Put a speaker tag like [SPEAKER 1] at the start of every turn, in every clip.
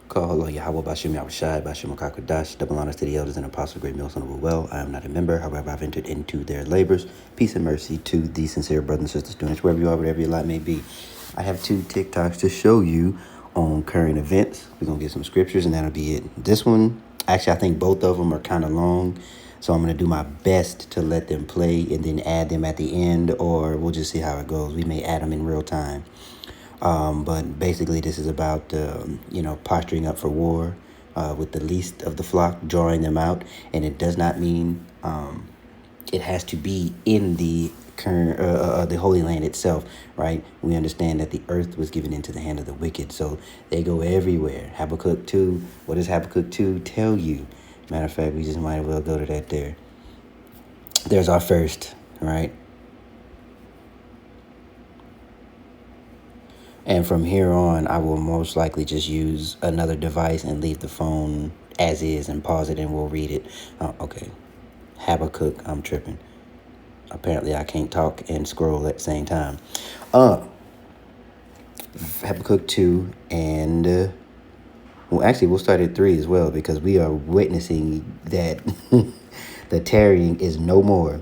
[SPEAKER 1] Call hello Yahweh Bashim Yahushai Bashim Kakadash. Double honors to the elders and apostles, great meals honorable well. I am not a member, however, I've entered into their labors. Peace and mercy to the sincere brothers and sisters, students, wherever you are, whatever your lot may be. I have 2 TikToks to show you on current events. We're going to get some scriptures and that'll be it. This one, actually, I think both of them are kind of long. So I'm going to do my best to let them play and then add them at the end, or we'll just see how it goes. We may add them in real time. But basically, this is about, posturing up for war with the least of the flock, drawing them out. And it does not mean it has to be in the current, the Holy Land itself, right? We understand that the earth was given into the hand of the wicked. So they go everywhere. Habakkuk 2, what does Habakkuk 2 tell you? Matter of fact, we just might as well go to that there. There's our first, right? And from here on, I will most likely just use another device and leave the phone as is and pause it and we'll read it. Okay. Habakkuk, I'm tripping. Apparently I can't talk and scroll at the same time. Habakkuk 2 and... well, actually, we'll start at 3 as well because we are witnessing that the tarrying is no more.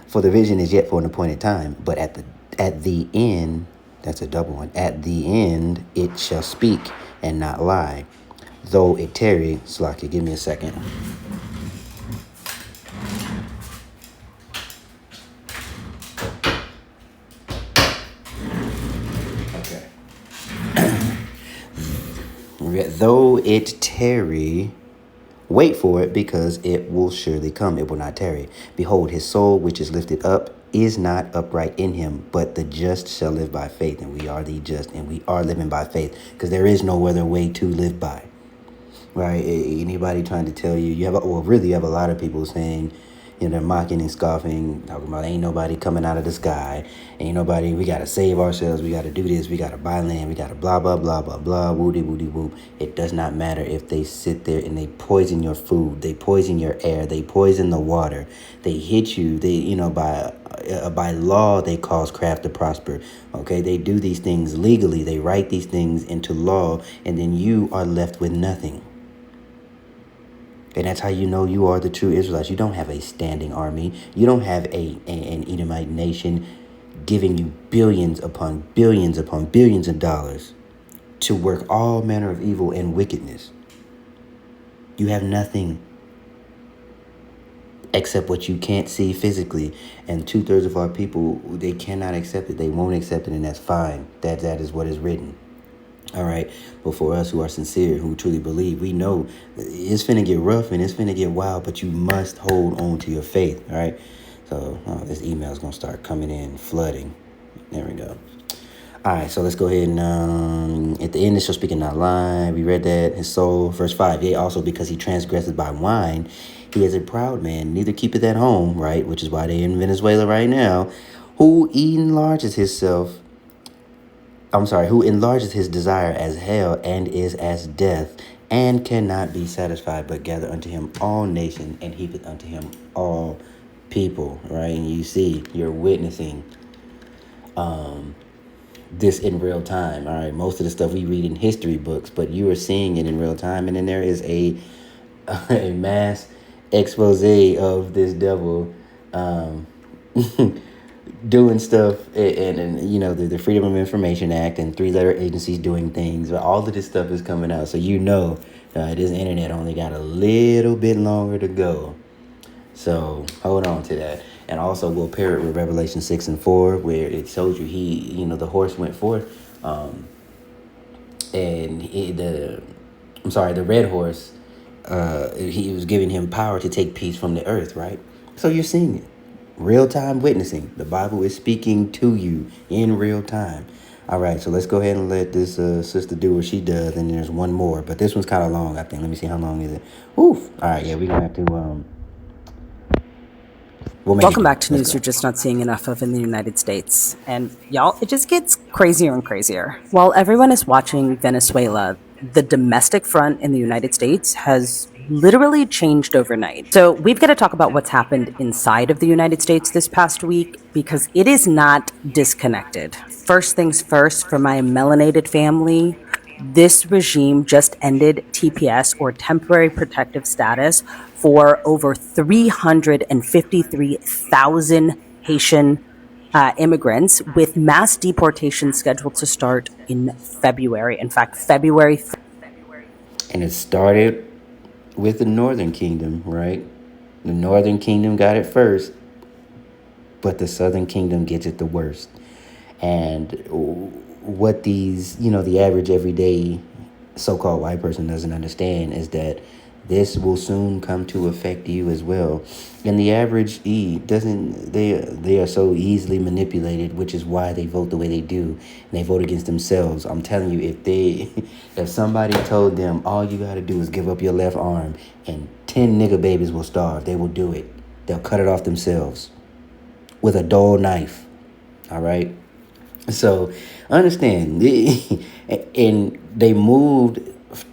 [SPEAKER 1] For the vision is yet for an appointed time, but at the end, that's a double one. At the end, it shall speak and not lie. Though it tarry, Slakia, give me a second. Okay. Though it tarry, wait for it, because it will surely come. It will not tarry. Behold, his soul, which is lifted up, is not upright in him, but the just shall live by faith. And we are the just, and we are living by faith, because there is no other way to live by. Right? Anybody trying to tell you, you have a lot of people saying, they're mocking and scoffing, talking about ain't nobody coming out of the sky, ain't nobody, we got to save ourselves, we got to do this, we got to buy land, we got to blah, blah, blah, blah, blah, woody, woody, whoop. It does not matter if they sit there and they poison your food, they poison your air, they poison the water, they hit you, by law, they cause craft to prosper. Okay, they do these things legally, they write these things into law, and then you are left with nothing. And that's how you know you are the true Israelites. You don't have a standing army. You don't have an Edomite nation giving you billions upon billions of dollars to work all manner of evil and wickedness. You have nothing except what you can't see physically. And 2/3 of our people, they cannot accept it. They won't accept it, and that's fine. That is what is written. All right. But for us who are sincere, who truly believe, we know it's finna get rough and it's finna get wild, but you must hold on to your faith. All right. So this email is going to start coming in, flooding. There we go. All right. So let's go ahead and at the end, it shall speak and not lie. We read that. His soul, verse 5. Yea, also because he transgressed by wine, he is a proud man, neither keepeth at home. Right. Which is why they're in Venezuela right now. Who enlarges his desire as hell and is as death, and cannot be satisfied, but gather unto him all nations and heapeth unto him all people. Right? And you see, you're witnessing this in real time. All right. Most of the stuff we read in history books, but you are seeing it in real time. And then there is a mass expose of this devil doing stuff and the Freedom of Information Act and 3-letter agencies doing things. But all of this stuff is coming out. So this internet only got a little bit longer to go. So hold on to that. And also we'll pair it with Revelation 6 and 4, where it shows you the horse went forth. The red horse, he was giving him power to take peace from the earth, right? So you're seeing it. Real-time witnessing. The Bible is speaking to you in real time. All right, so let's go ahead and let this sister do what she does, and there's one more. But this one's kind of long, I think. Let me see, how long is it? Oof. All right, yeah, we're going to have to...
[SPEAKER 2] Welcome back to news you're just not seeing enough of in the United States. And y'all, it just gets crazier and crazier. While everyone is watching Venezuela, the domestic front in the United States has literally changed overnight. So we've got to talk about what's happened inside of the United States this past week, because it is not disconnected. First things first, for my melanated family, This regime just ended TPS, or temporary protective status, for over 353,000 Haitian immigrants, with mass deportation scheduled to start in February. In fact, February.
[SPEAKER 1] And it started with the Northern Kingdom, right? The Northern Kingdom got it first, but the Southern Kingdom gets it the worst. And what these, the average everyday so-called white person doesn't understand is that this will soon come to affect you as well. And the average doesn't, they are so easily manipulated, which is why they vote the way they do. And they vote against themselves. I'm telling you, if somebody told them all you got to do is give up your left arm and 10 nigga babies will starve, they will do it. They'll cut it off themselves with a dull knife. All right. So understand, and they moved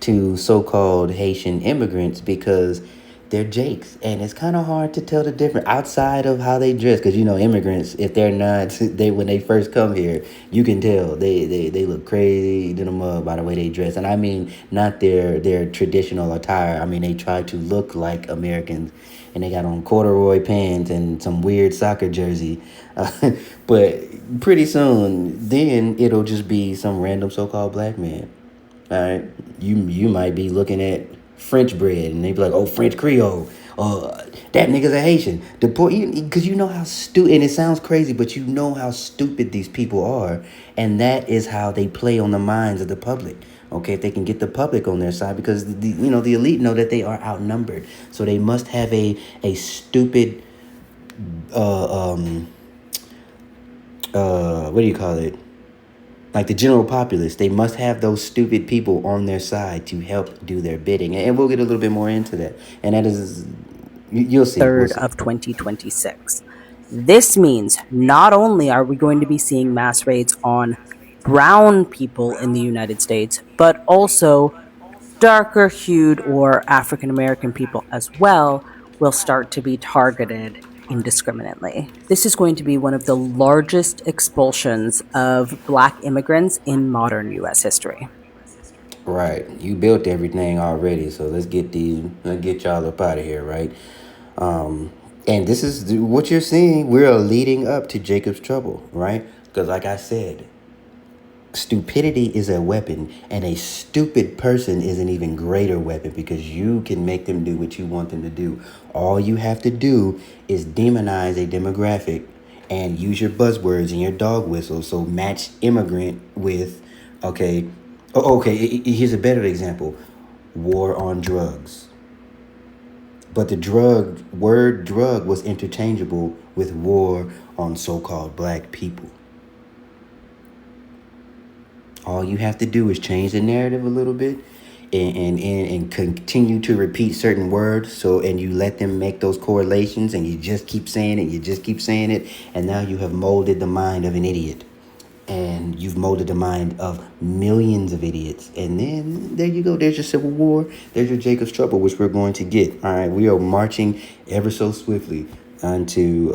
[SPEAKER 1] to so-called Haitian immigrants because they're Jakes, and it's kind of hard to tell the difference outside of how they dress. Because immigrants, if they're not, they when they first come here, you can tell they look crazy to the mud by the way they dress, and I mean not their traditional attire. I mean they try to look like Americans, and they got on corduroy pants and some weird soccer jersey. But pretty soon, then it'll just be some random so-called black man. All right, you might be looking at French bread, and they be like, "Oh, French Creole." That nigga's a Haitian. Because you know how stupid, and it sounds crazy, but you know how stupid these people are, and that is how they play on the minds of the public. Okay, if they can get the public on their side, because the elite know that they are outnumbered, so they must have a stupid what do you call it? Like the general populace, they must have those stupid people on their side to help do their bidding. And we'll get a little bit more into that. And that is, you'll see.
[SPEAKER 2] 3rd of 2026. This means not only are we going to be seeing mass raids on brown people in the United States, but also darker hued or African American people as well will start to be targeted indiscriminately. This is going to be one of the largest expulsions of black immigrants in modern US history.
[SPEAKER 1] Right. You built everything already, so let's get y'all up out of here, right? And this is what you're seeing. We're leading up to Jacob's trouble, right? Because like I said, stupidity is a weapon, and a stupid person is an even greater weapon because you can make them do what you want them to do. All you have to do is demonize a demographic and use your buzzwords and your dog whistles. So match immigrant with, okay, here's a better example: war on drugs. But the word drug was interchangeable with war on so-called black people. All you have to do is change the narrative a little bit and continue to repeat certain words. And you let them make those correlations, and you just keep saying it. And now you have molded the mind of an idiot. And you've molded the mind of millions of idiots. And then there you go. There's your civil war. There's your Jacob's trouble, which we're going to get. All right. We are marching ever so swiftly onto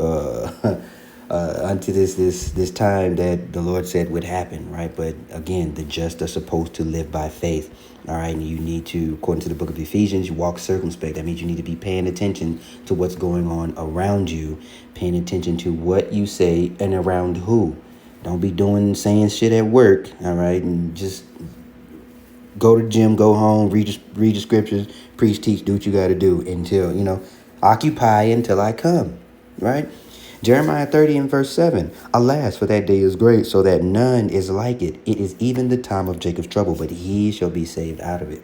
[SPEAKER 1] unto this time that the Lord said would happen, right? But again, the just are supposed to live by faith, all right? And you need to, according to the book of Ephesians, you walk circumspect. That means you need to be paying attention to what's going on around you, paying attention to what you say and around who. Don't be saying shit at work, all right? And just go to the gym, go home, read the scriptures, preach, teach, do what you got to do until, occupy until I come, right? Jeremiah 30 and verse 7. Alas, for that day is great, so that none is like it. It is even the time of Jacob's trouble, but he shall be saved out of it.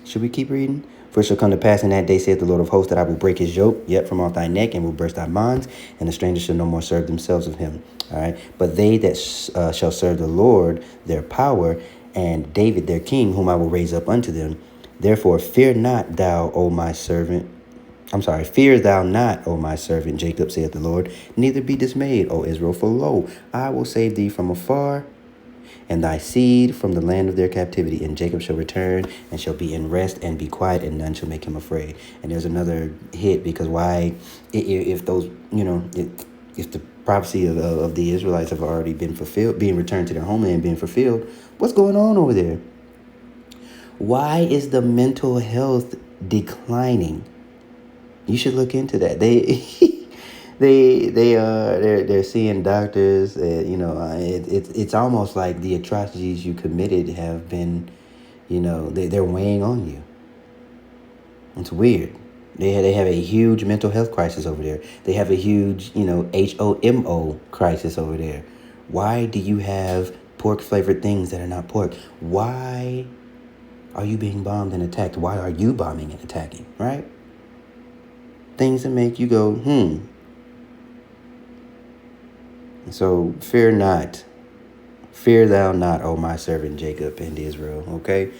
[SPEAKER 1] Should we keep reading? For it shall come to pass in that day, saith the Lord of hosts, that I will break his yoke, yet from off thy neck, and will burst thy bonds, and the strangers shall no more serve themselves of him. All right. But they that shall serve the Lord, their power, and David their king, whom I will raise up unto them. Therefore, fear not thou, O my servant. Fear thou not, O my servant Jacob, saith the Lord, neither be dismayed, O Israel, for lo, I will save thee from afar, and thy seed from the land of their captivity. And Jacob shall return, and shall be in rest, and be quiet, and none shall make him afraid. And there's another hit, because why, if those, if the prophecy of the Israelites have already been fulfilled, being returned to their homeland, being fulfilled. What's going on over there? Why is the mental health declining? You should look into that. They they're seeing doctors. It's almost like the atrocities you committed have been, they're weighing on you. It's weird. They have a huge mental health crisis over there. They have a huge, HOMO crisis over there. Why do you have pork flavored things that are not pork? Why are you being bombed and attacked? Why are you bombing and attacking, right? Things that make you go, So fear not. Fear thou not, O my servant Jacob and Israel, okay?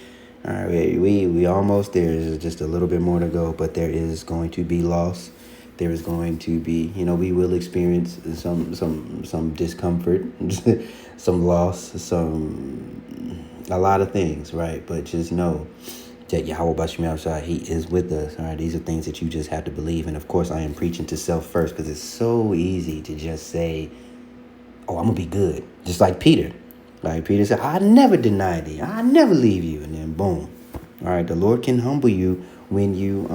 [SPEAKER 1] All right, we almost there. There's just a little bit more to go, but there is going to be loss. There is going to be, we will experience some discomfort, some loss, a lot of things, right? But just know that Yahweh Bashim outside, He is with us. All right, these are things that you just have to believe. And of course, I am preaching to self first, because it's so easy to just say, "Oh, I'm gonna be good," just like Peter. Like Peter said, "I never deny thee. I never leave you." And then boom. All right, the Lord can humble you when you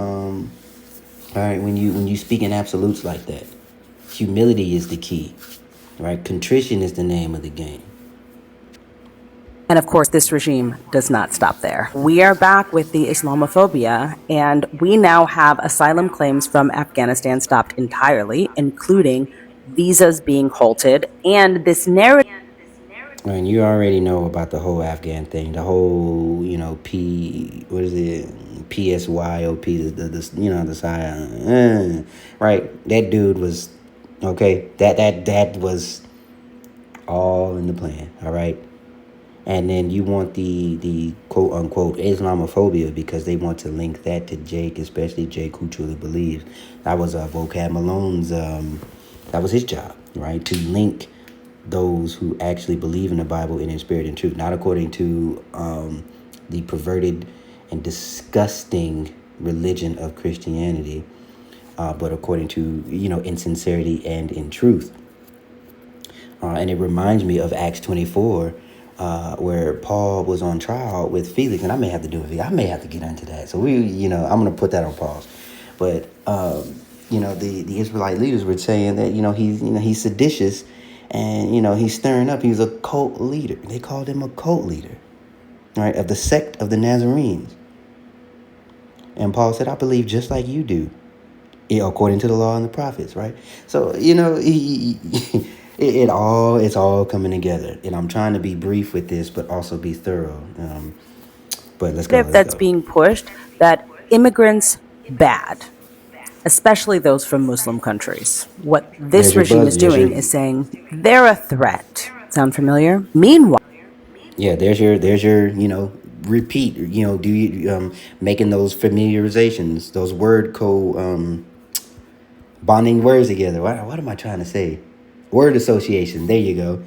[SPEAKER 1] when you speak in absolutes like that. Humility is the key. Right? Contrition is the name of the game.
[SPEAKER 2] And of course, this regime does not stop there. We are back with the Islamophobia, and we now have asylum claims from Afghanistan stopped entirely, including visas being halted, and this narrative.
[SPEAKER 1] And you already know about the whole Afghan thing, the whole, PSYOP, the side, right? That dude was, okay, that was all in the plan, all right? And then you want the quote unquote Islamophobia because they want to link that to Jake, especially Jake, who truly believes. That was Vocab Malone's, that was his job, right? To link those who actually believe in the Bible and in spirit and truth, not according to the perverted and disgusting religion of Christianity, but according to, in sincerity and in truth. And it reminds me of Acts 24, where Paul was on trial with Felix, and I may have to do it. I may have to get into that. So I'm going to put that on pause. But the Israelite leaders were saying that he's seditious. And, he's stirring up. He was a cult leader. They called him a cult leader, right, of the sect of the Nazarenes. And Paul said, I believe just like you do, according to the law and the prophets, right? So, it's all coming together. And I'm trying to be brief with this, but also be thorough. But let's go.
[SPEAKER 2] That's being pushed, that immigrants bad, especially those from Muslim countries. What this regime is doing is saying they're a threat. Sound familiar? Meanwhile,
[SPEAKER 1] yeah, there's your repeat. Do you making those familiarizations, those word bonding words together. What am I trying to say? Word association. There you go.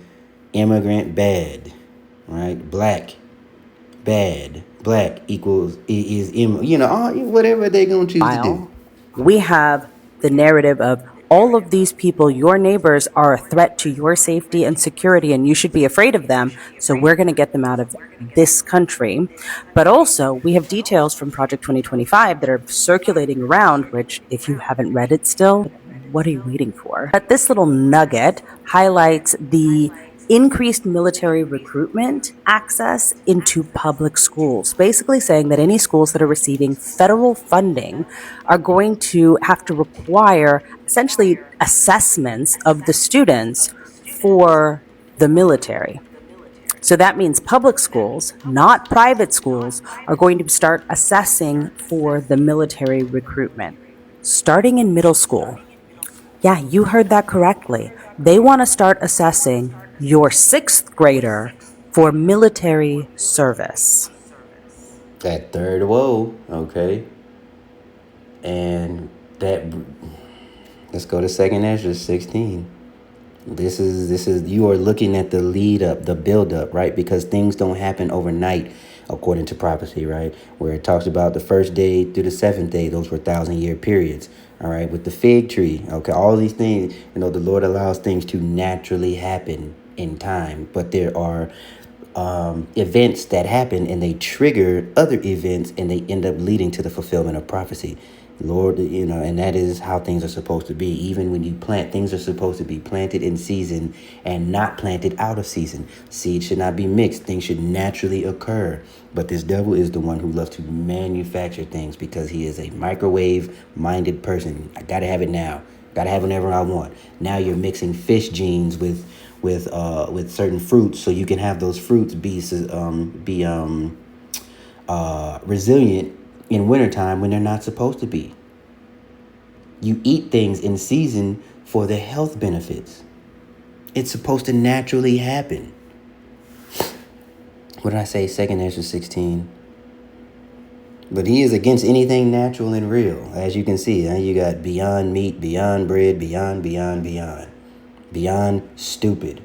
[SPEAKER 1] Immigrant bad, right? Black bad. Black equals is whatever they're gonna choose to do.
[SPEAKER 2] We have the narrative of all of these people, your neighbors, are a threat to your safety and security, and you should be afraid of them. So we're going to get them out of this country. But also, we have details from Project 2025 that are circulating around, which, if you haven't read it still, what are you waiting for? But this little nugget highlights the increased military recruitment access into public schools, basically saying that any schools that are receiving federal funding are going to have to require essentially assessments of the students for the military. So that means public schools, not private schools, are going to start assessing for the military recruitment, starting in middle school. Yeah, you heard that correctly. They want to start assessing your 6th grader for military service.
[SPEAKER 1] That third whoa, okay. And let's go to 2nd Ezra 16. This is you are looking at the lead up, the build up, right? Because things don't happen overnight according to prophecy, right? Where it talks about the first day through the 7th day, those were 1,000-year periods. All right, with the fig tree. Okay, all these things, the Lord allows things to naturally happen in time, but there are events that happen and they trigger other events and they end up leading to the fulfillment of prophecy. Lord, and that is how things are supposed to be. Even when you plant, things are supposed to be planted in season and not planted out of season. Seed should not be mixed. Things should naturally occur. But this devil is the one who loves to manufacture things because he is a microwave-minded person. I gotta have it now. Gotta have whenever I want. Now you're mixing fish genes with certain fruits, so you can have those fruits be resilient in wintertime when they're not supposed to be. You eat things in season for the health benefits. It's supposed to naturally happen. What did I say? 2 Ezra 16. But he is against anything natural and real. As you can see, you got beyond meat, beyond bread, beyond stupid.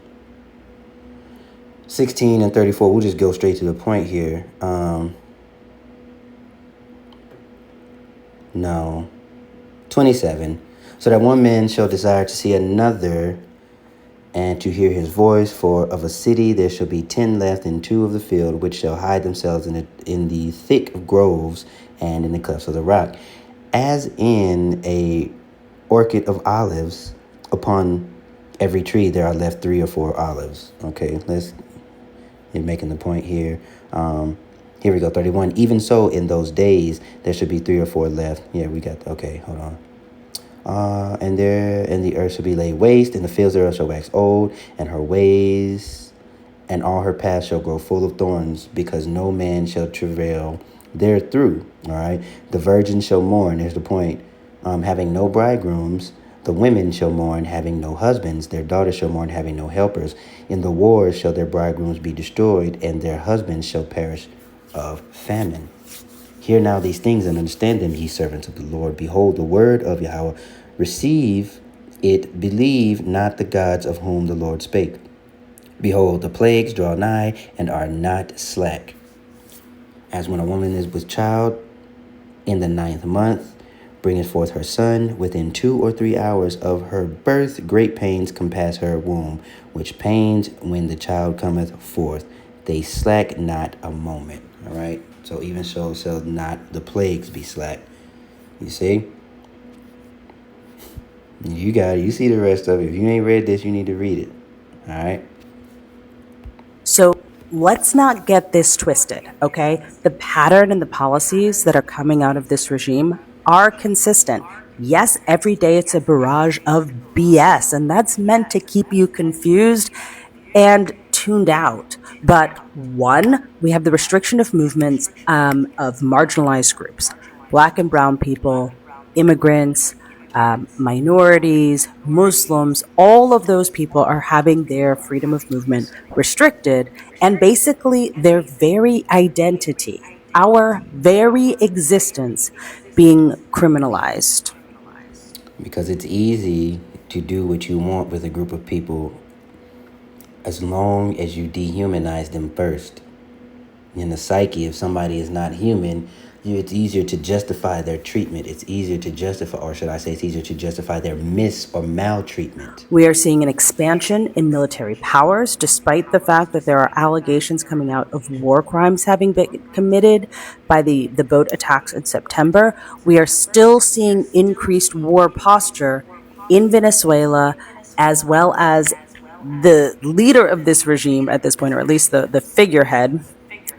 [SPEAKER 1] 16 and 34, we'll just go straight to the point here. No. 27. So that one man shall desire to see another and to hear his voice, for of a city there shall be 10 left, and 2 of the field, which shall hide themselves in the thick groves and in the clefts of the rock. As in a orchard of olives, upon every tree there are left 3 or 4 olives. Okay, you're making the point here. Here we go, 31. Even so, in those days, there should be 3 or 4 left. Yeah, we got, okay, hold on. And the earth shall be laid waste, and the fields thereof shall wax old, and her ways and all her paths shall grow full of thorns, because no man shall travail therethrough. All right. The virgins shall mourn. There's the point. Having no bridegrooms. The women shall mourn, having no husbands. Their daughters shall mourn, having no helpers. In the wars shall their bridegrooms be destroyed, and their husbands shall perish of famine. Hear now these things and understand them, ye servants of the Lord. Behold, the word of Yahweh. Receive it. Believe not the gods of whom the Lord spake. Behold, the plagues draw nigh and are not slack. As when a woman is with child in the 9th month, bringeth forth her son, within 2 or 3 hours of her birth, great pains compass her womb, which pains when the child cometh forth. They slack not a moment. All right. So even so shall not the plagues be slack. You see? You got it. You see the rest of it. If you ain't read this, you need to read it. All right.
[SPEAKER 2] So let's not get this twisted, okay? The pattern and the policies that are coming out of this regime are consistent. Yes, every day it's a barrage of BS, and that's meant to keep you confused and tuned out. But one, we have the restriction of movements of marginalized groups, Black and brown people, immigrants, minorities, Muslims, all of those people are having their freedom of movement restricted, and basically their very identity, our very existence, being criminalized.
[SPEAKER 1] Because it's easy to do what you want with a group of people as long as you dehumanize them first. In the psyche, if somebody is not human, it's easier to justify their treatment. It's easier to justify, or should I say it's easier to justify their mis- or maltreatment.
[SPEAKER 2] We are seeing an expansion in military powers, despite the fact that there are allegations coming out of war crimes having been committed by the boat attacks in September. We are still seeing increased war posture in Venezuela, as well as the leader of this regime at this point, or at least the figurehead,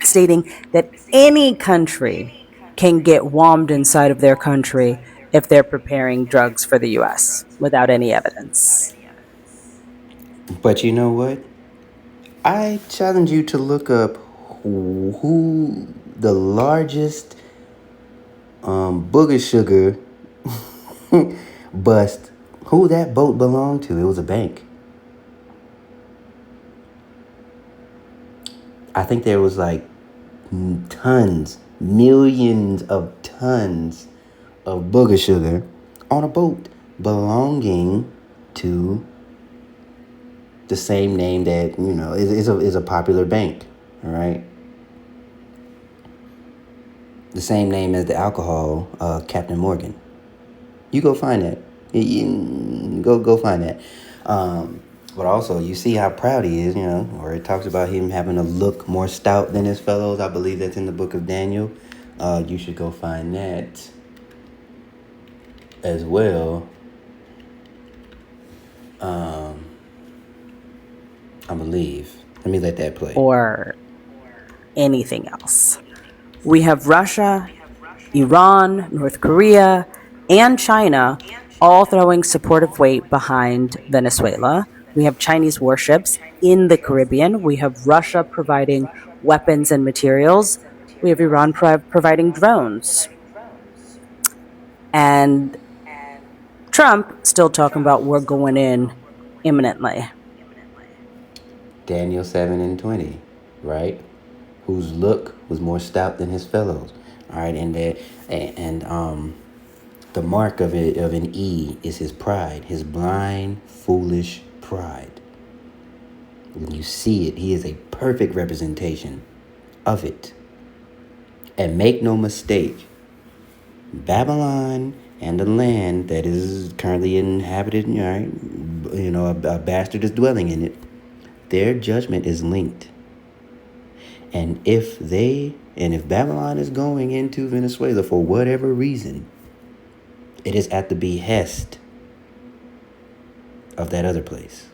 [SPEAKER 2] stating that any country can get wommed inside of their country if they're preparing drugs for the U.S. without any evidence.
[SPEAKER 1] But you know what? I challenge you to look up who the largest booger sugar bust, who that boat belonged to. It was a bank. I think there was like tons, millions of tons of booger sugar on a boat belonging to the same name that, is a popular bank, all right? The same name as the alcohol, Captain Morgan, You go find that. Go find that. But also, you see how proud he is, where it talks about him having a look more stout than his fellows. I believe that's in the book of Daniel. You should go find that as well. I believe. Let me let that play.
[SPEAKER 2] Or anything else. We have Russia, Iran, North Korea, and China all throwing supportive weight behind Venezuela. We have Chinese warships in the Caribbean. We have Russia providing weapons and materials. We have Iran providing drones. And Trump still talking about we're going in imminently.
[SPEAKER 1] Daniel 7:20, right? Whose look was more stout than his fellows. All right, and the mark of an E is his pride, his blind, foolish pride. When you see it, he is a perfect representation of it. And make no mistake, Babylon and the land that is currently inhabited, right, a bastard is dwelling in it, their judgment is linked. And if Babylon is going into Venezuela for whatever reason, it is at the behest of that other place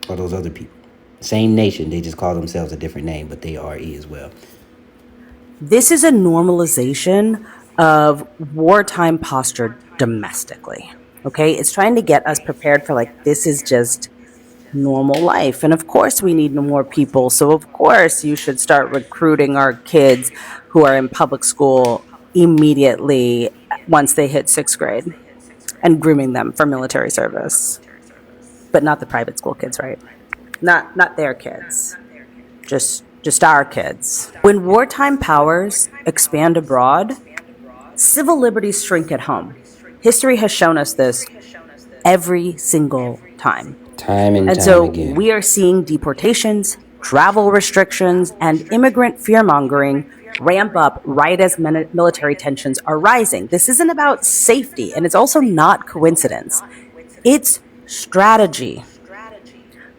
[SPEAKER 1] or those other people. Same nation, they just call themselves a different name, but they are E as well.
[SPEAKER 2] This is a normalization of wartime posture domestically. Okay, it's trying to get us prepared for this is just normal life. And of course, we need more people. So, of course, you should start recruiting our kids who are in public school immediately once they hit 6th grade and grooming them for military service. But not the private school kids, right? Not their kids. Just our kids. When wartime powers expand abroad, civil liberties shrink at home. History has shown us this every single time.
[SPEAKER 1] Time and time
[SPEAKER 2] so
[SPEAKER 1] again.
[SPEAKER 2] We are seeing deportations, travel restrictions, and immigrant fear-mongering ramp up right as military tensions are rising. This isn't about safety, and it's also not coincidence. It's strategy.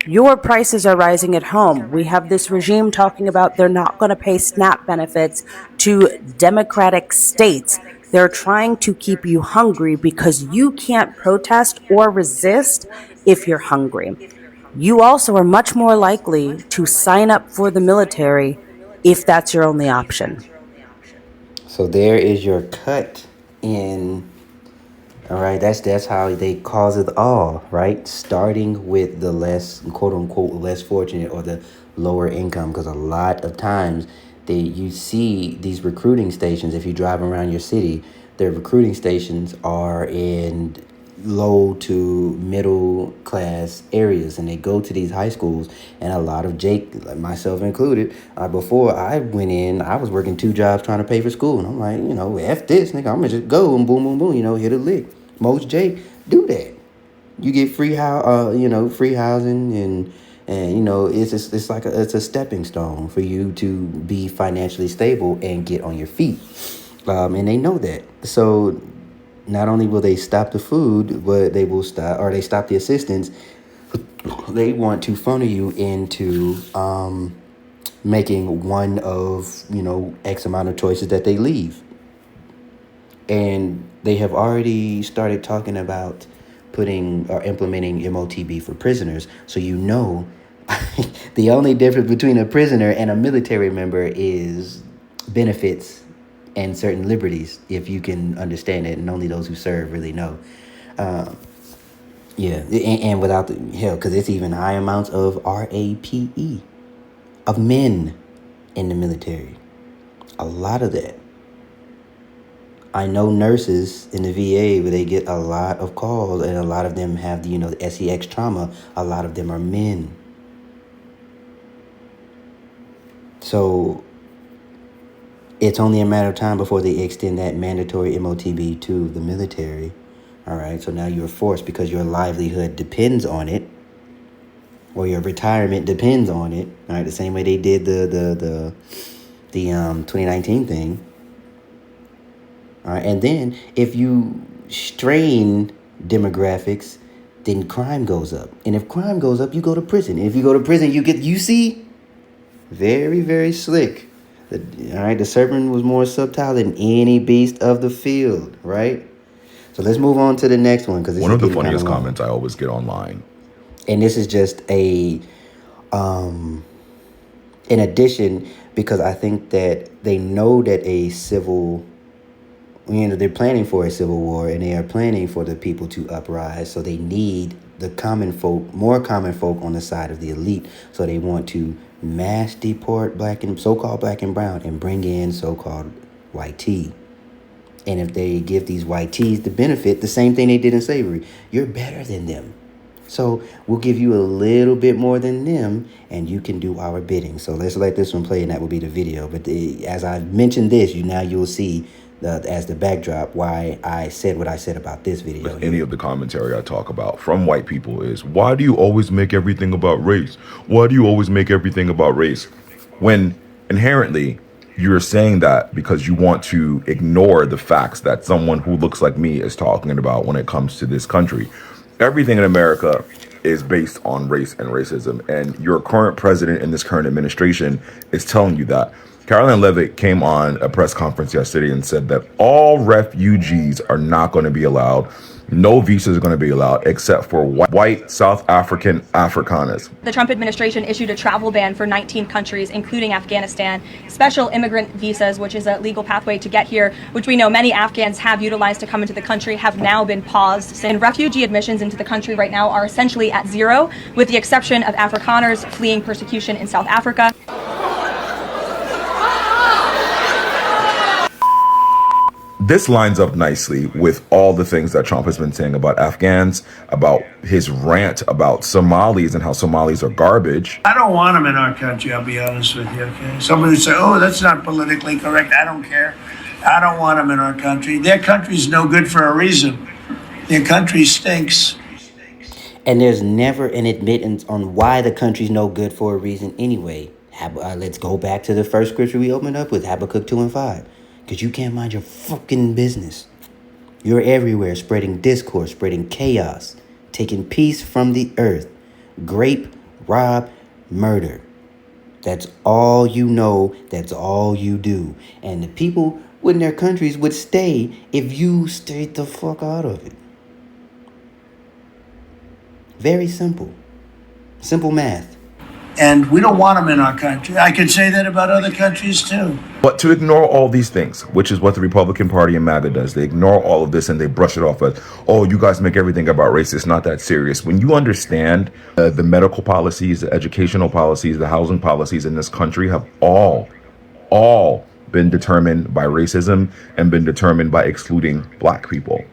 [SPEAKER 2] Your prices are rising at home. We have this regime talking about they're not going to pay SNAP benefits to democratic states. They're trying to keep you hungry because you can't protest or resist if you're hungry. You also are much more likely to sign up for the military if that's your only option.
[SPEAKER 1] So there is your cut in. All right, that's how they cause it all, right? Starting with the less, quote unquote, less fortunate or the lower income, because a lot of times you see these recruiting stations. If you drive around your city, their recruiting stations are in low to middle class areas, and they go to these high schools. And a lot of Jake, myself included, before I went in, I was working 2 jobs trying to pay for school, and I'm like, F this, nigga, I'm gonna just go and boom, boom, boom, hit a lick. Most Jake do that. You get free free housing, and it's like it's a stepping stone for you to be financially stable and get on your feet. And they know that. So not only will they stop the food, but they stop the assistance. They want to funnel you into making one of, X amount of choices that they leave. And they have already started talking about putting or implementing MOTB for prisoners. So the only difference between a prisoner and a military member is benefits and certain liberties, if you can understand it, and only those who serve really know. And without because it's even high amounts of RAPE, of men in the military. A lot of that. I know nurses in the VA where they get a lot of calls, and a lot of them have the SEX trauma. A lot of them are men. So it's only a matter of time before they extend that mandatory MOTB to the military. All right, so now you're forced because your livelihood depends on it, or your retirement depends on it. All right, the same way they did the 2019 thing. All right, and then if you strain demographics, then crime goes up. And if crime goes up, you go to prison. And if you go to prison, you see, very, very slick. All right, the serpent was more subtle than any beast of the field, right? So let's move on to the next one, because
[SPEAKER 3] One of the funniest comments I always get online.
[SPEAKER 1] And this is just in addition, because I think that they know that they're planning for a civil war, and they are planning for the people to uprise. So they need the more common folk on the side of the elite. So they want to mass deport so-called black and brown and bring in so-called white tea. And if they give these white tees the benefit, the same thing they did in slavery, you're better than them. So we'll give you a little bit more than them, and you can do our bidding. So let's let this one play, and that will be the video. But as I mentioned this, you'll see as the backdrop why I said what I said about this video.
[SPEAKER 3] Any of the commentary I talk about from white people is, why do you always make everything about race? Why do you always make everything about race? When inherently you're saying that because you want to ignore the facts that someone who looks like me is talking about when it comes to this country. Everything in America is based on race and racism. And your current president in this current administration is telling you that. Caroline Leavitt came on a press conference yesterday and said that all refugees are not going to be allowed. No visas are going to be allowed except for white South African Afrikaners.
[SPEAKER 4] The Trump administration issued a travel ban for 19 countries, including Afghanistan. Special immigrant visas, which is a legal pathway to get here, which we know many Afghans have utilized to come into the country, have now been paused. And refugee admissions into the country right now are essentially at zero, with the exception of Afrikaners fleeing persecution in South Africa.
[SPEAKER 3] This lines up nicely with all the things that Trump has been saying about Afghans, about his rant about Somalis and how Somalis are garbage.
[SPEAKER 5] I don't want them in our country, I'll be honest with you, okay? Somebody would say, oh, that's not politically correct. I don't care. I don't want them in our country. Their country's no good for a reason. Their country stinks.
[SPEAKER 1] And there's never an admittance on why the country's no good for a reason anyway. Let's go back to the first scripture we opened up with, Habakkuk 2:5. Because you can't mind your fucking business. You're everywhere spreading discord, spreading chaos, taking peace from the earth. Grape, rob, murder. That's all you know. That's all you do. And the people in their countries would stay if you stayed the fuck out of it. Very simple. Simple math.
[SPEAKER 5] And we don't want them in our country. I could say that about other countries too.
[SPEAKER 3] But to ignore all these things, which is what the Republican Party and MAGA does, they ignore all of this and they brush it off as, oh, you guys make everything about race. It's not that serious. When you understand the medical policies, the educational policies, the housing policies in this country have all been determined by racism and been determined by excluding black people.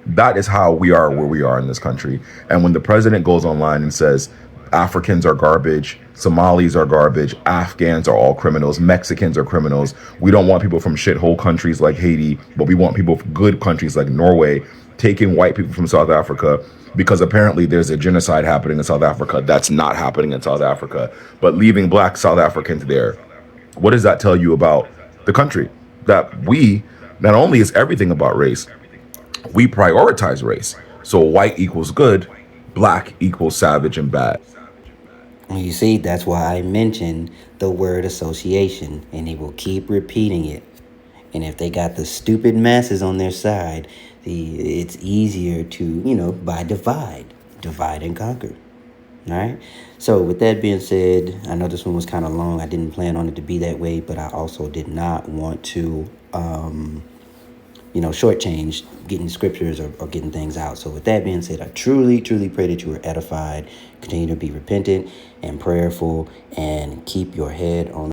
[SPEAKER 3] That is how we are where we are in this country. And when the president goes online and says, Africans are garbage, Somalis are garbage, Afghans are all criminals, Mexicans are criminals. We don't want people from shithole countries like Haiti, but we want people from good countries like Norway taking white people from South Africa because apparently there's a genocide happening in South Africa that's not happening in South Africa, but leaving black South Africans there. What does that tell you about the country? That we, not only is everything about race, we prioritize race. So white equals good, black equals savage and bad.
[SPEAKER 1] You see, that's why I mentioned the word association, and they will keep repeating it. And if they got the stupid masses on their side, it's easier to, by divide and conquer. All right. So with that being said, I know this one was kind of long. I didn't plan on it to be that way, but I also did not want to, shortchange getting scriptures or getting things out. So with that being said, I truly, truly pray that you are edified. Continue to be repentant and prayerful and keep your head on